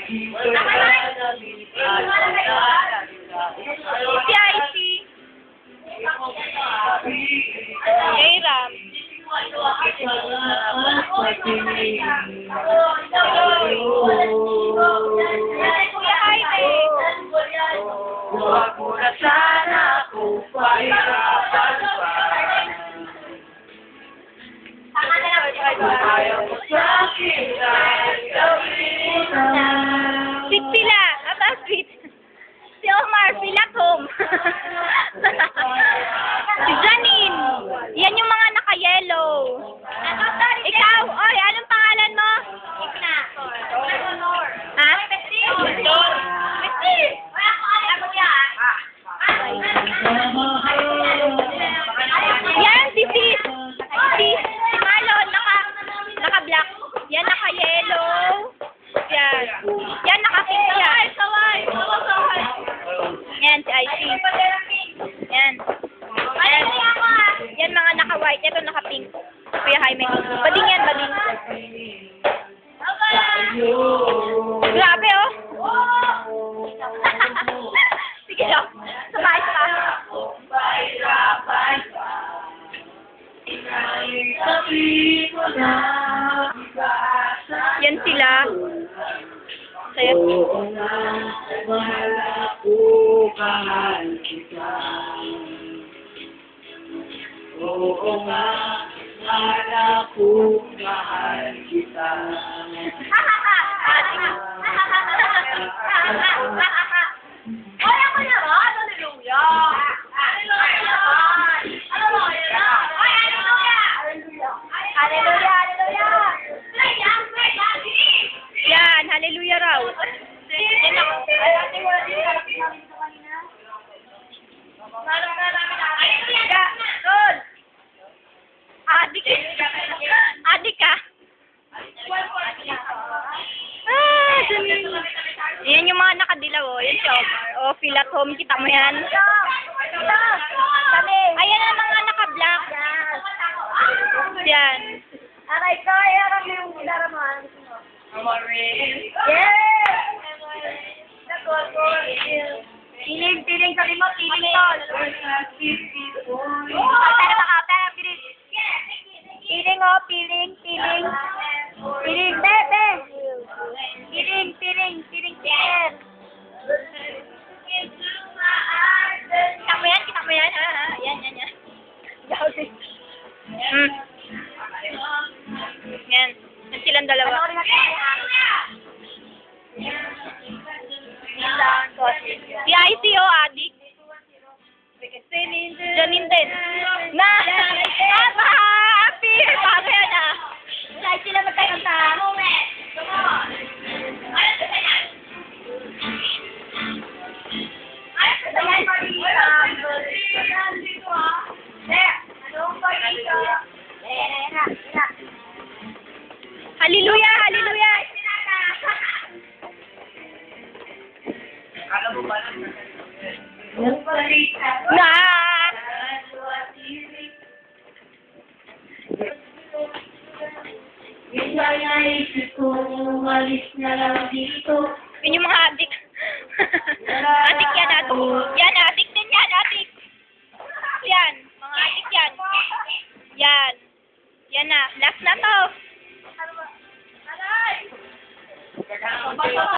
Si Icy. Kay Ram. Kuya Jaime. Huwag mo na sana kung pahirapan pa. Ayaw mo sa'kin ay gawin na. Sweet sila. Aba, sweet. Si Omar, sila home. Si Janine. Yan yung mga naka-yellow. Ikaw, oy, anong pangalan mo? Igna. Ha? Yan, si Malo, naka-black. Yan, naka-yellow. Yan. Yan, naka-pink yan. Yan, si Icy. Yan. Yan. Yan, mga naka-white. Ito, naka-pink. Kuya Jaime. Bading yan, bading. Grabe, oh. Sige, oh. Sabay pa. Yan sila. Saya. Mahal ako, mahal kita. Oo nga, mahal ako, mahal kita. Ay, ako na ba? Hallelujah! Yan, hallelujah raw. Yan ako. Adik. Adik ka. Ah, Janine. Yan yung mga nakadilaw, oh. Yan siya. Oh, feel at home. Kita mo yan. Ayan ang mga naka-black. Yan. Aray ko, ayan yung laraman. Yes! Piling sa limo, piling tol. Piling, oh, piling. Piling, bebe. Piling. Kita mo yan. Yan. Yan. Yan silang dalawa. Si Icy, oh, adik. Janine din. Na! Happy! Bago yan, ah. Kahit sila magkakanta. Hallelujah! Na! Naisip ko, umalis na lang dito. Yun yung mga adik. Adik yan, adik. Yan, adik din yan, adik. Yan, mga adik yan. Yan. Yan na. Last na to.